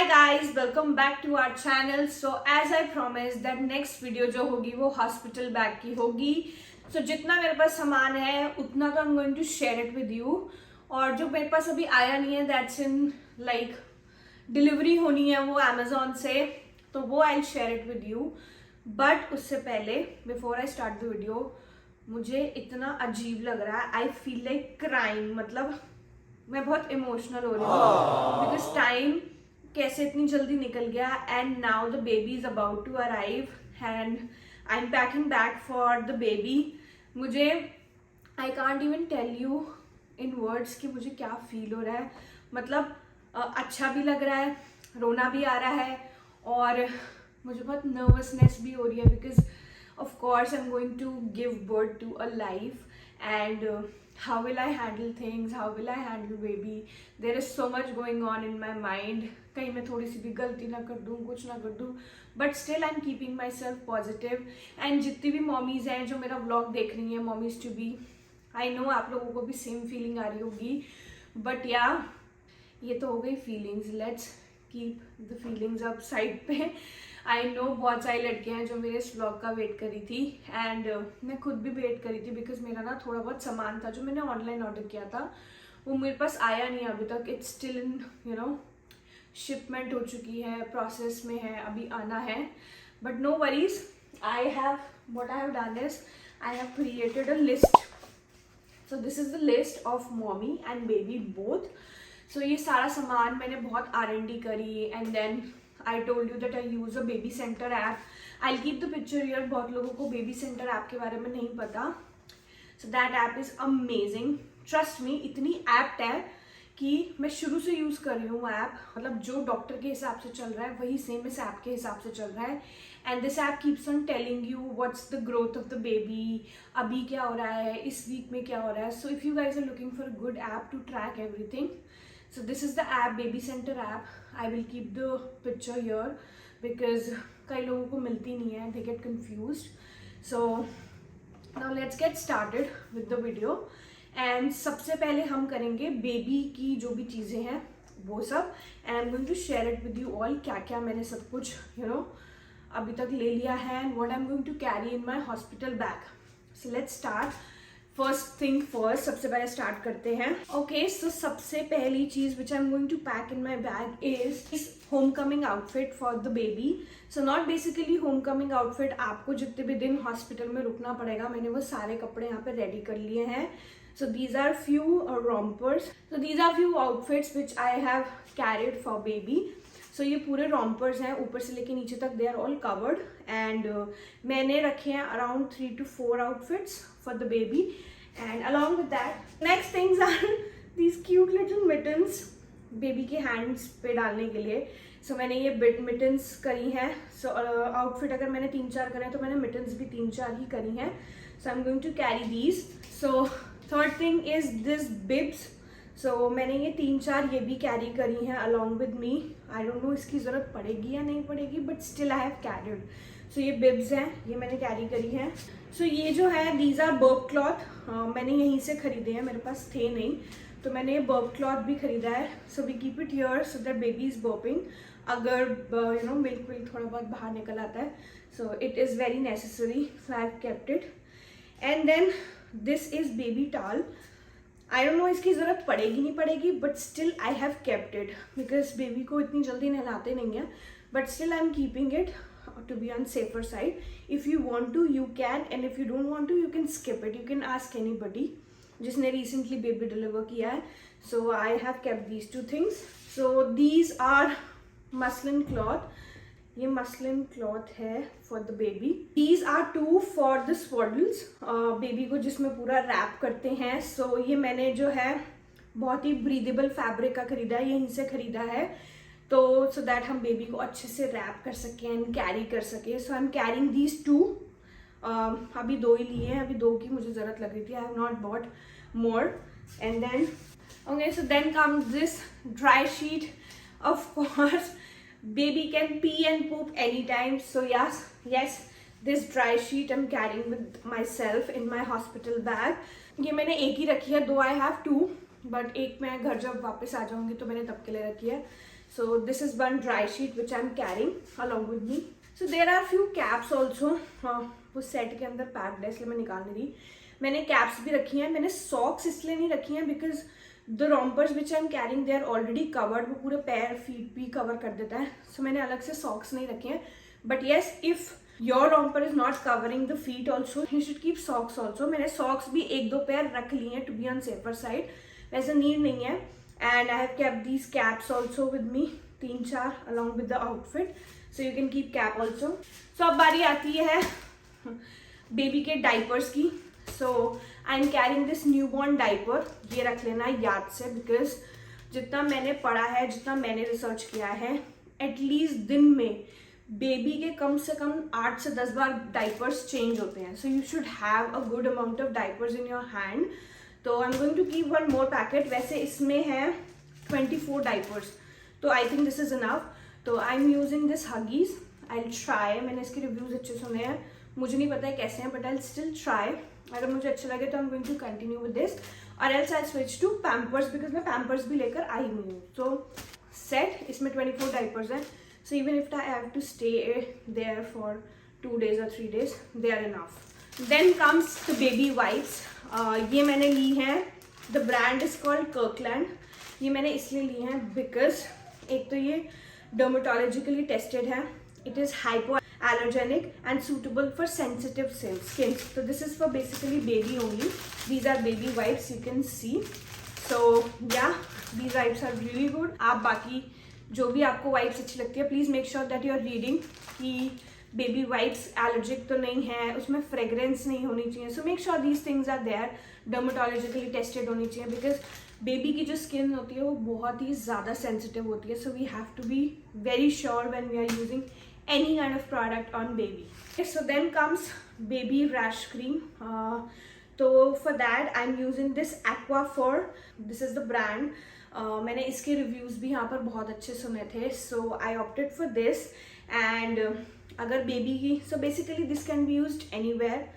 guys, welcome back to our channel. So as I promised that next video जो होगी वो hospital bag की होगी. So जितना मेरे पास सामान है उतना तो I'm going to share it with you. और जो मेरे पास अभी आया नहीं है that's in like डिलीवरी होनी है वो Amazon से, तो वो I'll share it with you. But उससे पहले before I start the video मुझे इतना अजीब लग रहा है. I feel like crying. मतलब मैं बहुत इमोशनल हो रही हूँ बिकॉज टाइम कैसे इतनी जल्दी निकल गया. And now the baby is about to arrive and I am packing bag for the baby. मुझे I can't even tell you in words कि मुझे क्या फील हो रहा है. मतलब अच्छा भी लग रहा है, रोना भी आ रहा है और मुझे बहुत नर्वसनेस भी हो रही है because of course I am going to give birth to a life. And how will I handle things, how will I handle baby, there is so much going on in my mind. कहीं मैं थोड़ी सी भी गलती ना कर दूँ, कुछ ना कर दूँ, but still I'm keeping myself positive. and जितनी भी मॉमीज हैं जो मेरा व्लॉग देख रही हैं, mommies to be, I know आप लोगों को भी सेम फीलिंग आ रही होगी. बट या ये तो हो गई feelings, let's keep the feelings upside पे. आई नो बहुत सारी लड़कियां हैं जो मेरे इस व्लॉग का वेट करी थी एंड मैं खुद भी वेट करी थी बिकॉज मेरा ना थोड़ा बहुत सामान था जो मैंने ऑनलाइन ऑर्डर किया था वो मेरे पास आया नहीं अभी तक. It's still in you know shipment हो चुकी है, प्रोसेस में है, अभी आना है. But no worries, I have what I have done is I have created a list. So this is the list of mommy and baby both. So ये सारा सामान मैंने बहुत R&D करी and then I told you that I use a baby center app. I'll keep the picture here. बहुत लोगों को baby center app के बारे में नहीं पता. So that app is amazing. Trust me, इतनी apt है कि मैं शुरू से यूज़ कर रही हूँ ऐप. मतलब जो डॉक्टर के हिसाब से चल रहा है वही सेम इस ऐप के हिसाब से चल रहा है. And this app keeps on telling you what's the growth of the baby, अभी क्या हो रहा है, इस वीक में क्या हो रहा है. So if you guys are looking for a good app to track everything, so this is the app, baby center app. I will keep the picture here because कई लोगों को मिलती नहीं है, they get confused. So now let's get started with the video. And सबसे पहले हम करेंगे बेबी की जो भी चीज़ें हैं वो सब. And I'm going to share it with you all. क्या क्या मैंने सब कुछ you know अभी तक ले लिया है and what I'm going to carry in my hospital bag. So let's start. First thing first, सबसे पहले स्टार्ट करते हैं. ओके, सो सबसे पहली चीज which I am going to pack in my bag is homecoming outfit for the baby. So not basically homecoming outfit, आपको जितने भी दिन हॉस्पिटल में रुकना पड़ेगा मैंने वो सारे कपड़े यहाँ पे रेडी कर लिए हैं. So these are few rompers. So these are few outfits which I have carried for baby. So ये पूरे रोम्पर्स हैं ऊपर से लेके नीचे तक, they are all covered. And मैंने रखे हैं around 3 to 4 outfits for the baby. And along with that, next things are these cute little mittens baby के हैंड्स पे डालने के लिए. सो मैंने ये मिटन्स करी हैं. सो आउटफिट अगर मैंने 3-4 करे तो मैंने मिटन्स भी 3-4 ही करी हैं. So I am going to carry these. So third thing is this bibs. So मैंने ये 3-4 ये भी कैरी करी हैं along with me. I don't know इसकी ज़रूरत पड़ेगी या नहीं पड़ेगी but still I have carried. So ये बिब्स हैं, ये मैंने कैरी करी हैं. सो ये जो है दीज आर बर्ब क्लॉथ. मैंने यहीं से खरीदे हैं, मेरे पास थे नहीं तो मैंने ये बर्ब क्लॉथ भी खरीदा है. So we keep it here so that baby is burping. अगर यू नो मिल्क विल्क थोड़ा बहुत बाहर निकल आता है so it is very necessary. So I have kept it. And then this is baby towel. I don't know इसकी ज़रूरत पड़ेगी नहीं पड़ेगी but still I have kept it because baby को इतनी जल्दी नहलाते नहीं हैं. But still I am keeping it to be on safer side. If you want to you can, and if you don't want to you can skip it. You can ask anybody जिसने recently baby deliver किया है. So I have kept these two things. So these are muslin cloth. ये muslin cloth है for the baby. These are two for the swaddles. baby को जिसमें पूरा wrap करते हैं. So ये मैंने जो है बहुत ही breathable fabric का खरीदा है, यहीं से खरीदा है तो सो दैट हम बेबी को अच्छे से रैप कर सकें एंड कैरी कर सकें. सो आई एम कैरिंग दीज 2. अभी 2 ही लिए हैं, अभी 2 की मुझे ज़रूरत लग रही थी. I have not bought more. And then okay, so then comes this dry sheet. Of course baby can pee and poop any time. So yes this dry sheet I am carrying with myself in my hospital bag. ये मैंने एक ही रखी है, दो I have 2 but एक मैं घर जब वापस आ जाऊँगी तो मैंने तब के लिए रखी है. So this is one dry sheet which I'm carrying along with me. So there are few caps also. वो सेट के अंदर पैक्ड है इसलिए मैं निकाल नहीं रही. मैंने कैप्स भी रखी हैं. मैंने सॉक्स इसलिए नहीं रखी हैं because the rompers which I am carrying they are already covered. वो पूरे पैर फीट भी कवर कर देता है. सो मैंने अलग से सॉक्स नहीं रखे हैं. But yes, if your romper is not covering the feet also, you should keep socks also. मैंने सॉक्स भी 1-2 पेयर रख लिए हैं to be on safer side. वैसे नीड नहीं है. And I have kept these caps also with me, 3-4 along with the outfit. So you can keep cap also. So अब बारी आती है बेबी के डाइपर्स की. So I am carrying this newborn diaper. ये रख लेना याद से because जितना मैंने पढ़ा है, जितना मैंने रिसर्च किया है, एटलीस्ट दिन में बेबी के कम से कम 8 से 10 बार डाइपर्स चेंज होते हैं. So you should have a good amount of diapers in your hand. तो I am going to keep 1 more packet. वैसे इसमें है 24 डाइपर्स, तो I think this is enough. तो I am using this Huggies. I will try. मैंने इसके reviews अच्छे सुने हैं. मुझे नहीं पता है कैसे हैं, but I will still try. अगर मुझे अच्छा लगे तो I am going to continue with this, और else I switch to Pampers because मैं पैम्पर्स भी लेकर आई हुई हूँ. तो सेट इसमें 24 डाइपर्स हैं. So even if I have to stay there for 2 days or 3 days, they are enough. Then comes the baby wipes. ये मैंने ली हैं. The brand is called Kirkland. ये मैंने इसलिए ली हैं because एक तो ये dermatologically tested है. It is hypoallergenic and suitable for sensitive skin. So this is for basically baby only. These are baby wipes, you can see. So yeah, these wipes are really good. आप बाकी जो भी आपको wipes अच्छी लगती है, please make sure that you are reading कि baby wipes allergic तो नहीं है, उसमें फ्रेग्रेंस नहीं होनी चाहिए. So make sure these things are there, dermatologically tested होनी चाहिए बिकॉज बेबी की जो स्किन होती है वो बहुत ही ज़्यादा सेंसिटिव होती है. So we have to be very sure when we are using any kind of product on baby. So then comes baby rash cream. तो for that I am using this Aquaphor. This is the brand. मैंने इसके reviews भी यहाँ पर बहुत अच्छे सुने थे. So I opted for this. And अगर बेबी की, so basically this can be used anywhere.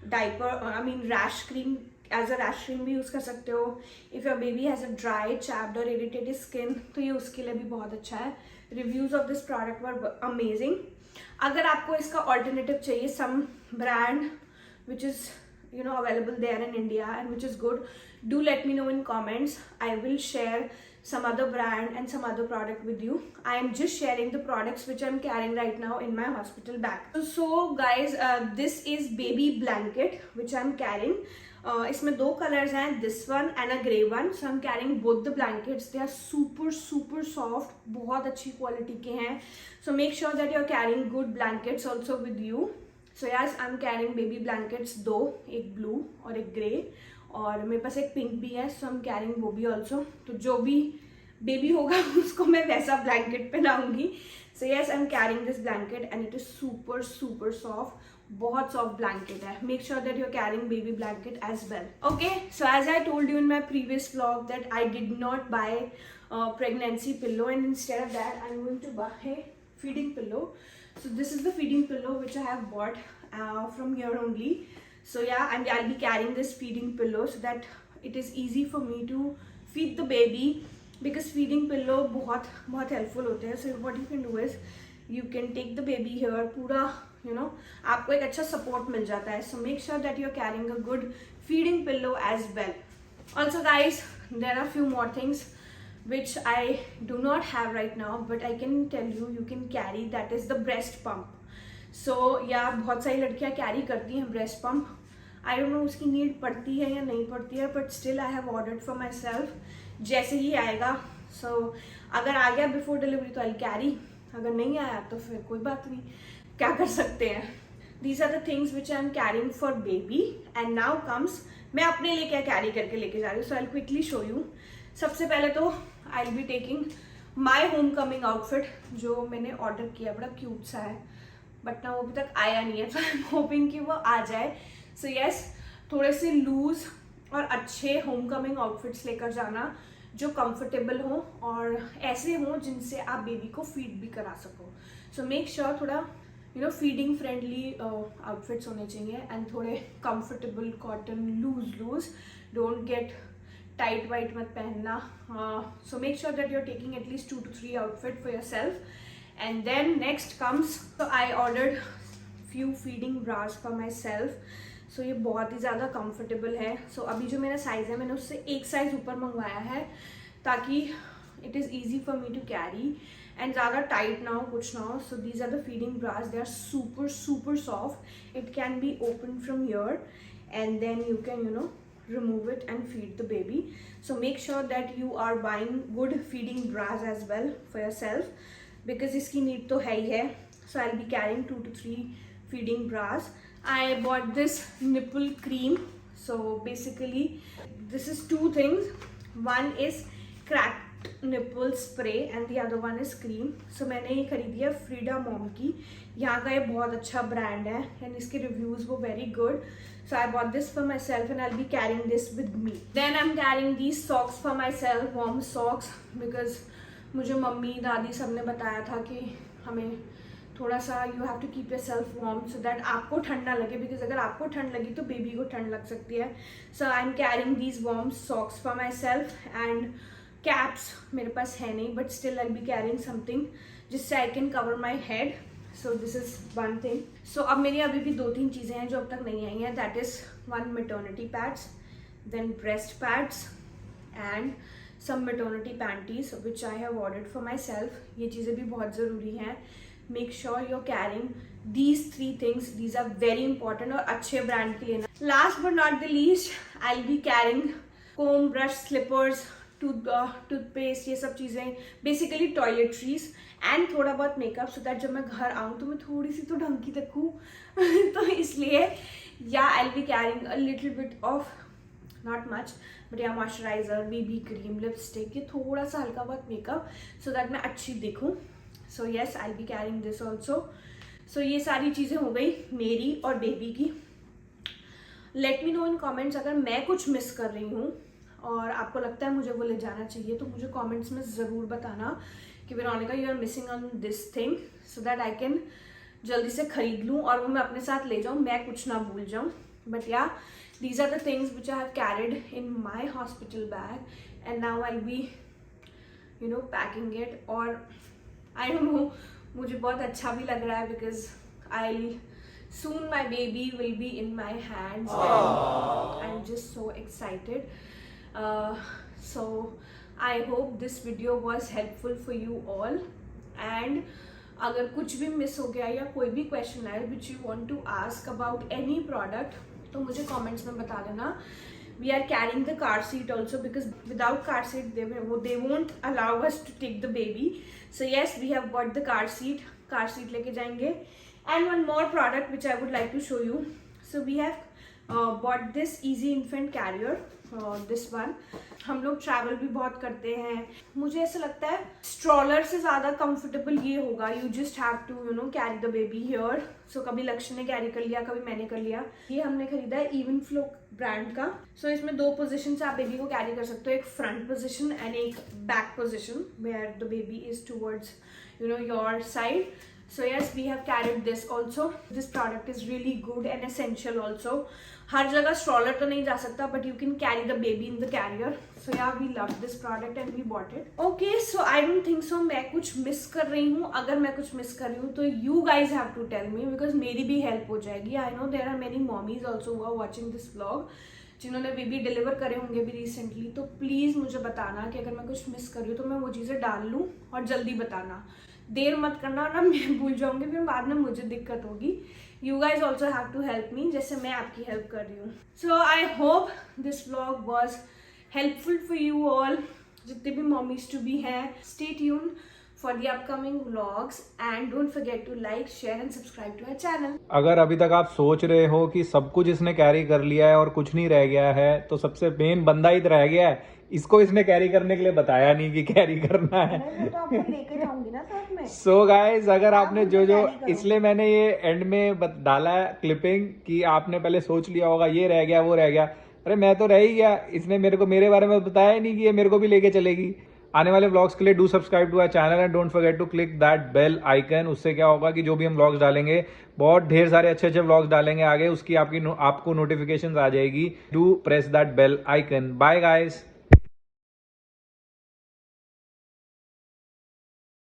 Diaper, I mean rash cream, as a rash cream भी यूज़ कर सकते हो. If your baby has a dry, chapped और irritated skin, तो ये उसके लिए भी बहुत अच्छा है. Reviews of this product were amazing. अगर आपको इसका ऑल्टरनेटिव चाहिए, some brand which is available there in India and which is good, do let me know in comments. I will share some other brand and some other product with you. I am just sharing the products which I'm carrying right now in my hospital bag. So guys, this is baby blanket which I'm carrying. इसमें 2 colors हैं, this one and a grey one. So I'm carrying both the blankets. They are super soft, बहुत अच्छी quality के हैं. So make sure that you're carrying good blankets also with you. So yes I am carrying baby blankets 2, एक blue और एक grey, और मेरे पास एक पिंक भी है. सो आई एम कैरिंग वो भी ऑल्सो. तो जो भी बेबी होगा उसको मैं वैसा ब्लैंकेट पहनाऊंगी. So yes, I am carrying this blanket and it is super soft. बहुत सॉफ्ट ब्लैंकेट है. Make sure that you are carrying baby blanket as well. Okay, so as I told you in my previous vlog that I did not buy pregnancy pillow, and instead of that I'm going to buy feeding pillow. So this is the feeding pillow which I have bought from here only. So yeah, and I'll be carrying this feeding pillow so that it is easy for me to feed the baby, because feeding pillow बहुत helpful होते हैं. So what you can do is you can take the baby here, पूरा आपको एक अच्छा support मिल जाता है. So make sure that you're carrying a good feeding pillow as well. Also guys, there are few more things which I do not have right now, but I can tell you can carry. That is the breast pump. So yeah, बहुत सारी लड़कियाँ carry करती हैं breast pump. I don't know उसकी need पड़ती है या नहीं पड़ती है, but still I have ordered for myself. जैसे ही आएगा, so अगर आ गया before delivery तो I'll carry. अगर नहीं आया तो फिर कोई बात नहीं, क्या कर सकते हैं. These are the things which I am carrying for baby. And now comes मैं अपने लिए क्या कैरी करके लेके जा रही हूँ. So I'll quickly show you. सबसे पहले तो आई will be taking my home coming outfit जो मैंने ऑर्डर किया. बड़ा क्यूट सा है, बट ना वो अभी तक आया नहीं है. सो आई एम होपिंग कि वो आ जाए. सो यस, थोड़े से लूज और अच्छे होम कमिंग आउटफिट्स लेकर जाना जो कंफर्टेबल हो और ऐसे हो जिनसे आप बेबी को फीड भी करा सको. सो मेक श्योर थोड़ा फीडिंग फ्रेंडली आउटफिट्स होने चाहिए, एंड थोड़े comfortable cotton loose. Don't get tight वाइट मत पहनना. So make sure that you're taking at least 2 to 3 outfit for yourself. And then next comes, so I ordered few feeding bras for myself. So ये बहुत ही ज़्यादा comfortable है. So अभी जो मेरा size है मैंने उससे एक size ऊपर मंगवाया है ताकि it is easy for me to carry and ज़्यादा tight ना हो, कुछ ना हो. So these are the feeding bras. They are super soft. It can be opened from here and then you can, you know, remove it and feed the baby. So make sure that you are buying good feeding bras as well for yourself because इसकी need तो है ही है. So I'll be carrying 2 to 3 feeding bras. I bought this nipple cream. So basically this is 2 things. One is cracked nipple spray and the other one is cream. So मैंने ये खरीदी है Frida mom की. यहाँ का ये बहुत अच्छा ब्रांड है and इसके रिव्यूज़ वो very good. So I bought this for myself and I'll be carrying this with me. Then I'm carrying these socks for myself, warm socks, because मुझे मम्मी दादी सब ने बताया था कि हमें थोड़ा सा you have to keep yourself warm so that आपको ठंड ना लगे, because अगर आपको ठंड लगी तो बेबी को ठंड लग सकती है. So I'm carrying these warm socks for myself and caps मेरे पास है नहीं, but still I'll be carrying something जिससे I can cover my head. So this is one thing. So अब मेरी अभी भी 2-3 चीज़ें हैं जो अब तक नहीं आई हैं. That is 1 maternity pads, then breast pads and some maternity panties which I have ordered for myself. ये चीज़ें भी बहुत ज़रूरी हैं. Make sure you're carrying these 3 things. These are very important और अच्छे ब्रांड के लेना. Last but not the least, I'll be carrying comb, brush, slippers, toothpaste, ये सब चीज़ें, बेसिकली टॉयलेटरीज एंड थोड़ा बहुत मेकअप, सो दैट जब मैं घर आऊँ तो मैं थोड़ी सी तो ढंग की दिखूँ. तो इसलिए या आई will be carrying a little bit of, not much, but या मॉइस्चराइजर, बेबी क्रीम, लिपस्टिक, ये थोड़ा सा हल्का बहुत मेकअप सो दैट मैं अच्छी दिखूँ. So yes, I will be carrying this also. So ये सारी चीज़ें हो गई मेरी और बेबी की. Let me know in comments अगर मैं कुछ मिस कर रही हूँ और आपको लगता है मुझे वो ले जाना चाहिए, तो मुझे कमेंट्स में ज़रूर बताना कि Veronica you are missing on this thing, so that I can जल्दी से खरीद लूँ और वो मैं अपने साथ ले जाऊँ, मैं कुछ ना भूल जाऊँ. But yeah these are the things which I have carried in my hospital bag and now I be you know packing it. और आई डोंट नो, मुझे बहुत अच्छा भी लग रहा है because I soon my baby will be in my hands and I'm just so excited. So I hope this video was helpful for you all, and अगर कुछ भी मिस हो गया या कोई भी क्वेश्चन है which you want to ask about any product तो मुझे कमेंट्स में बता देना. We are carrying the car seat also because without car seat they won't allow us to take the baby. So yes, we have bought the car seat लेके जाएंगे. And one more product which I would like to show you. So we have bought this easy infant carrier, this one. हम लोग travel भी बहुत करते हैं, मुझे ऐसा लगता है स्ट्रॉलर से ज़्यादा कंफर्टेबल ये होगा. You just have to you know carry the baby here. So कभी लक्ष्य ने कैरी कर लिया, कभी मैंने कर लिया. ये हमने खरीदा है इवन फ्लो ब्रांड का. सो इसमें 2 पोजिशन से आप बेबी को कैरी कर सकते हो, एक फ्रंट पोजिशन एंड एक back position where the baby is towards you know your side. So yes, we have carried this also. This product is really good and essential also. हर जगह stroller तो नहीं जा सकता, but you can carry the baby in the carrier. So yeah, we love this product and we bought it. Okay, so I don't think so मैं कुछ miss कर रही हूँ. अगर मैं कुछ miss कर रही हूँ तो you guys have to tell me because मेरी भी help हो जाएगी. I know there are many mommies also who are watching this vlog जिन्होंने बेबी डिलीवर करे होंगे भी रिसेंटली. तो प्लीज़ मुझे बताना कि अगर मैं कुछ मिस कर रही हूँ तो मैं वो चीज़ें डाल लूँ और जल्दी बताना. देर मत करना ना, मैं भूल जाऊंगी फिर बाद में मुझे दिक्कत होगी. You guys also have to help me जैसे मैं आपकी हेल्प कर रही हूँ. So I hope this vlog was helpful for you all, जितने भी मॉमीज टू बी हैं. Stay tuned for the upcoming vlogs and don't forget to like, share and subscribe to our channel. अगर अभी तक आप सोच रहे हो कि सब कुछ इसने कैरी कर लिया है और कुछ नहीं रह गया है, तो सबसे मेन बंदा ही तो रह गया है. इसको इसने कैरी करने के लिए बताया नहीं कि कैरी करना है. मैं तो आपको लेके जाऊंगी ना साथ में. सो गाइज, अगर आपने जो इसलिए मैंने ये एंड में डाला है क्लिपिंग कि आपने पहले सोच लिया होगा ये रह गया वो रह गया. अरे मैं तो रह ही गया, इसने मेरे को मेरे बारे में बताया ही नहीं कि ये मेरे को भी लेके चलेगी. आने वाले व्लॉग्स के लिए do subscribe to our channel and don't forget to click that bell icon. उससे क्या होगा कि जो भी हम व्लॉग्स डालेंगे, बहुत ढेर सारे अच्छे अच्छे व्लॉग्स डालेंगे आगे, उसकी आपको नोटिफिकेशंस आ जाएगी. Do press that bell icon. Bye guys.